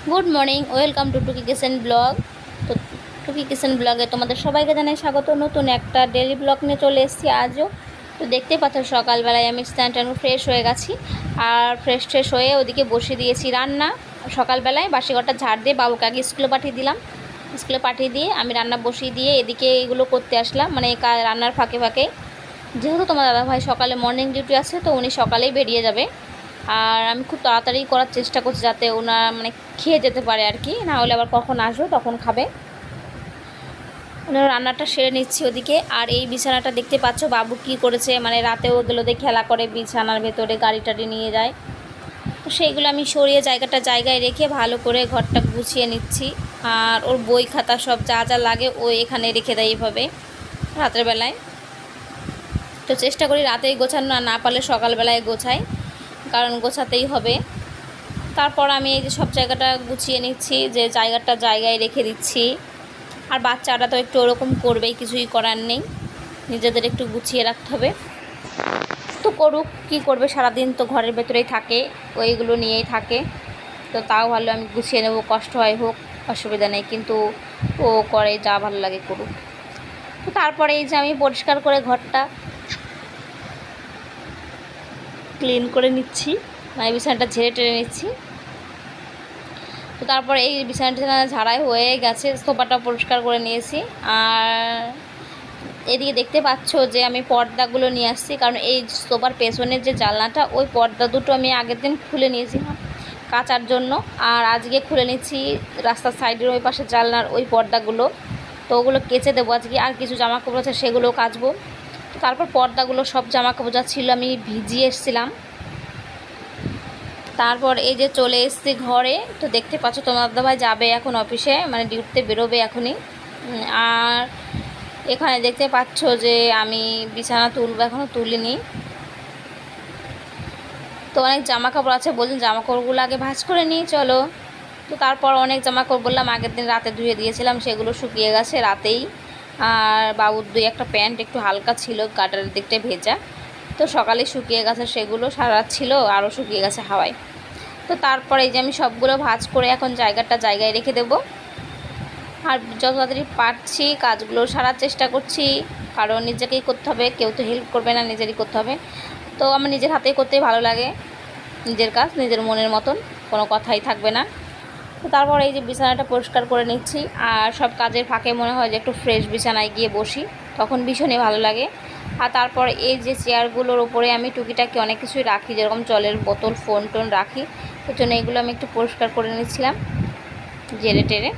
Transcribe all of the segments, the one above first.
Good morning, welcome to টুকি kitchen blog. তো টুকি কিচেন ব্লগে তোমাদের সবাইকে জানাই স্বাগত। নতুন একটা ডেলি ব্লগ নিয়ে চলে এসেছি আজও। তো দেখতে পাচ্ছ সকালবেলায় আমি স্নান টান ফ্রেশ হয়ে গেছি, আর ফ্রেশ হয়ে ওদিকে বসিয়ে দিয়েছি রান্না। সকালবেলায় বাসি ঘরটা ঝাড় দিয়ে বাবুকে আগে স্কুলে পাঠিয়ে দিলাম। স্কুলে পাঠিয়ে দিয়ে আমি রান্না বসিয়ে দিয়ে এদিকে এগুলো করতে আসলাম, মানে রান্নার ফাঁকে ফাঁকে। যেহেতু তোমার দাদাভাই সকালে মর্নিং ডিউটি আছে, তো উনি সকালেই বেরিয়ে যাবে। আর আমি খুব তাড়াতাড়ি করার চেষ্টা করছি যাতে ওনার মানে খেয়ে যেতে পারে আর কি, না হলে আবার কখন আসবে তখন খাবে। ওনার রান্নাটা সেরে নিচ্ছি ওদিকে। আর এই বিছানাটা দেখতে পাচ্ছ বাবু কি করেছে, মানে রাতেও ওগুলোতে খেলা করে, বিছানার ভেতরে গাড়ি টাড়ি নিয়ে যায়। তো সেইগুলো আমি সরিয়ে জায়গায় রেখে ভালো করে ঘরটা গুছিয়ে নিচ্ছি। আর ওর বই খাতা সব যা যা লাগে ও এখানে রেখে দেয় এইভাবে রাতের বেলায়। তো চেষ্টা করি রাতেই গোছানো, না পারলে সকালবেলায় গোছাই, কারণ গোছাতেই হবে। তারপর আমি এই যে সব জায়গাটা গুছিয়ে নিচ্ছি, যে জায়গাটা জায়গায় রেখে দিচ্ছি। আর বাচ্চারা তো একটু ওরকম করবেই, কিছুই করার নেই, নিজেদের একটু গুছিয়ে রাখতে হবে। তো করুক, কী করবে, সারাদিন তো ঘরের ভেতরেই থাকে, ওইগুলো নিয়েই থাকে। তো তাও ভালো, আমি গুছিয়ে নেবো, কষ্ট হয় হোক, অসুবিধা নেই, কিন্তু ও করে যা ভালো লাগে করুক। তো তারপরে এই যে আমি পরিষ্কার করে ঘরটা ক্লিন করে নিচ্ছি, মানে বিছানাটা ঝেড়ে টেরে নিচ্ছি। তো তারপরে এই বিছানাটা ঝাড়াই হয়ে গেছে, সোফাটা পরিষ্কার করে নিয়েছি। আর এদিকে দেখতে পাচ্ছ যে আমি পর্দাগুলো নিয়ে আসছি, কারণ এই সোফার পেছনের যে জানলাটা, ওই পর্দা দুটো আমি আগের দিন খুলে নিয়েছিলাম কাচার জন্য, আর আজকে খুলে নিচ্ছি রাস্তার সাইডের ওই পাশে জানলার ওই পর্দাগুলো। তো ওগুলো কেচে দেবো আজকে। আর কিছু জামা কাপড় আছে সেগুলোও কাচবো। তো তারপর পর্দাগুলো সব জামা কাপড় যা ছিল আমি ভিজিয়ে এসেছিলাম। তারপর এই যে চলে এসেছি ঘরে। তো দেখতে পাচ্ছ তোমার দাদাভাই যাবে এখন অফিসে, মানে ডিউটিতে বেরোবে এখনই। আর এখানে দেখতে পাচ্ছ যে আমি বিছানা তুলবো, এখনও তুলিনি। তো অনেক জামা কাপড় আছে, বলছেন জামা কাপড়গুলো আগে ভাঁজ করে নিই চলো। তো তারপর অনেক জামা কাপড় বললাম আগের দিন রাতে ধুয়ে দিয়েছিলাম, সেগুলো শুকিয়ে গেছে রাতেই। আর বাবুর দুই একটা প্যান্ট একটু হালকা ছিল, গাটারের দিকটায় ভেজা, তো সকালে শুকিয়ে গেছে, সেগুলো সারা রাত ছিল, আরও শুকিয়ে গেছে হাওয়ায়। তো তারপরে এই যে আমি সবগুলো ভাঁজ করে এখন জায়গাটা জায়গায় রেখে দেবো। আর যত তাড়াতাড়ি পারছি কাজগুলো সারার চেষ্টা করছি, কারণ নিজেকেই করতে হবে, কেউ তো হেল্প করবে না, নিজেরই করতে হবে। তো আমার নিজের হাতেই করতেই ভালো লাগে, নিজের কাজ নিজের মনের মতন, কোনো কথাই থাকবে না। তো তারপর এই যে বিছানাটা পরিষ্কার করে নিচ্ছি। আর সব কাজের ফাঁকে মনে হয় যে একটু ফ্রেশ বিছানায় গিয়ে বসি, তখন ভীষণই ভালো লাগে। আর তারপর এই যে চেয়ারগুলোর ওপরে আমি টুকিটাকি অনেক কিছুই রাখি, যেরকম জলের বোতল, ফোন টোন রাখি, এর জন্য এগুলো আমি একটু পরিষ্কার করে নিচ্ছিলাম জেরে টেরে,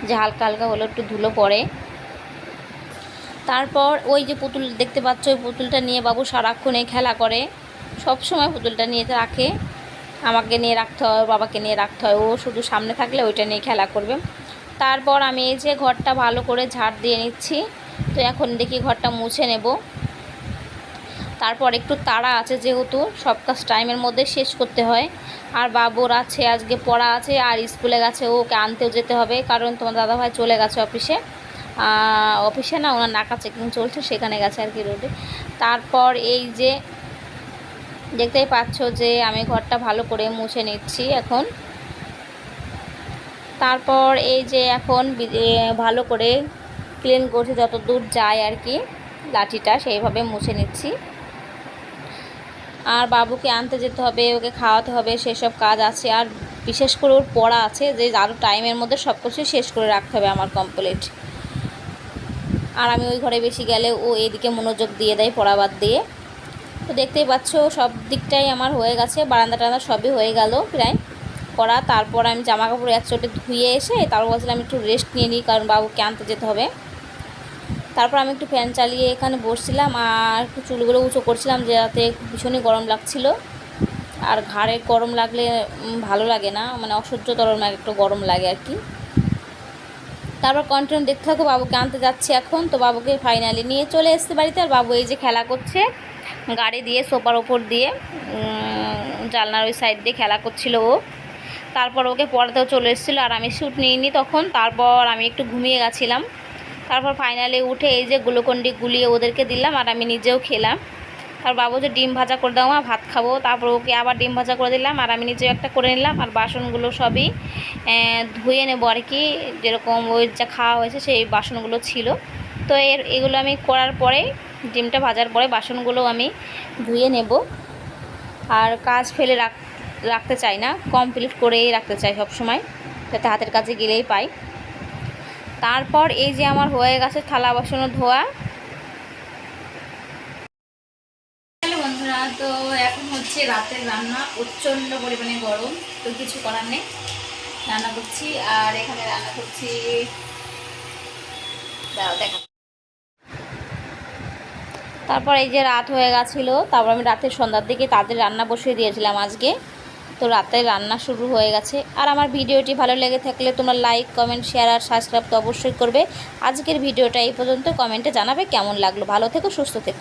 যে হালকা হালকা হলো একটু ধুলো পড়ে। তারপর ওই যে পুতুল দেখতে পাচ্ছ, ওই পুতুলটা নিয়ে বাবু সারাক্ষণে খেলা করে, সব সময় পুতুলটা নিয়ে রাখে। আমাকে নিয়ে রাখতে হয়, বাবাকে নিয়ে রাখতে হয়, ও শুধু সামনে থাকলে ওইটা নিয়ে খেলা করবে। তারপর আমি এই যে ঘরটা ভালো করে ঝাড় দিয়ে নিচ্ছি। তো এখন দেখি ঘরটা মুছে নেব। তারপর একটু তাড়া আছে, যেহেতু সব কাজ টাইমের মধ্যে শেষ করতে হয়। আর বাবুর আছে আজকে পড়া আছে, আর স্কুলে গেছে, ওকে আনতেও যেতে হবে, কারণ তোমার দাদাভাই চলে গেছে অফিসে। অফিসে না, ওনার নাকা চেকিং চলছে, সেখানে গেছে আর কি, রোডে। তারপর এই যে দেখতেই পাচ্ছ যে আমি ঘরটা ভালো করে মুছে নিচ্ছি এখন। তারপর এই যে এখন ভালো করে ক্লিন করছি, যত দূর যায় আর কি লাঠিটা, সেইভাবে মুছে নিচ্ছি। আর বাবুকে আনতে যেতে হবে, ওকে খাওয়াতে হবে, সেসব কাজ আছে। আর বিশেষ করে ওর পড়া আছে, যে আরও টাইমের মধ্যে সব কিছু শেষ করে রাখতে হবে আমার কমপ্লিট। আর আমি ওই ঘরে বেশি গেলে ও এদিকে মনোযোগ দিয়ে দেয় পড়া বাদ দিয়ে। তো দেখতেই পাচ্ছ সব দিকটাই আমার হয়ে গেছে, বারান্দা টান্দা সবই হয়ে গেল প্রায় করা। তারপর আমি জামা কাপড় এক চোটে ধুয়ে এসে তারপর বলছিলাম একটু রেস্ট নিয়ে নিই, কারণ বাবুকে আনতে যেতে হবে। তারপর আমি একটু ফ্যান চালিয়ে এখানে বসছিলাম, আর একটু চুলগুলো উঁচু করছিলাম, যাতে ভীষণই গরম লাগছিল। আর ঘাড়ে গরম লাগলে ভালো লাগে না, মানে অসহ্যতর একটু গরম লাগে আর কি। তারপর কন্টিনিউ দেখতে থাকো, বাবুকে আনতে যাচ্ছি এখন। তো বাবুকে ফাইনালি নিয়ে চলে এসেছে বাড়িতে। আর বাবু এই যে খেলা করছে গাড়ি দিয়ে, সোফার ওপর দিয়ে, জানলার ওই সাইড দিয়ে খেলা করছিল ও। তারপর ওকে পড়াতেও চলে এসেছিলো, আর আমি শ্যুট নিইনি তখন। তারপর আমি একটু ঘুমিয়ে গেছিলাম। তারপর ফাইনালি উঠে এই যে গ্লুকন্ডি গুলিয়ে ওদেরকে দিলাম, আর আমি নিজেও খেলাম। আর বাবু যে ডিম ভাজা করে দাও মা, ভাত খাবো। তারপর ওকে আবার ডিম ভাজা করে দিলাম, আর আমি নিজেও একটা করে নিলাম। আর বাসনগুলো সবই ধুয়ে নেবো আর কি, যেরকম ওই যা খাওয়া হয়েছে সেই বাসনগুলো ছিল। তো এগুলো আমি করার পরে, ডিমটা ভাজার পরে বাসনগুলো আমি ধুয়ে নেব। আর কাজ ফেলে রাখতে চাই না, কমপ্লিট করেই রাখতে চাই সব সময়, যাতে হাতের কাজে গেলেই পাই। তারপর এই যে আমার হয়ে গেছে থালা বাসনও ধোয়া। হ্যালো বন্ধুরা, তো এখন হচ্ছে রাতের রান্না। প্রচণ্ড পরিমাণে গরম, তো কিছু করার নেই, রান্না করছি। আর এখানে রান্না করছি, দেখো। তারপর এই যে রাত হয়ে গেছিলো, তারপর আমি রাতের সন্ধ্যার দিকে তাদের রান্না বসিয়ে দিয়েছিলাম আজকে। তো রাতের রান্না শুরু হয়ে গেছে। আর আমার ভিডিওটি ভালো লেগে থাকলে তোমরা লাইক, কমেন্ট, শেয়ার আর সাবস্ক্রাইব তো অবশ্যই করবে। আজকের ভিডিওটা এই পর্যন্ত। কমেন্টে জানাবে কেমন লাগলো। ভালো থেকো, সুস্থ থেকো।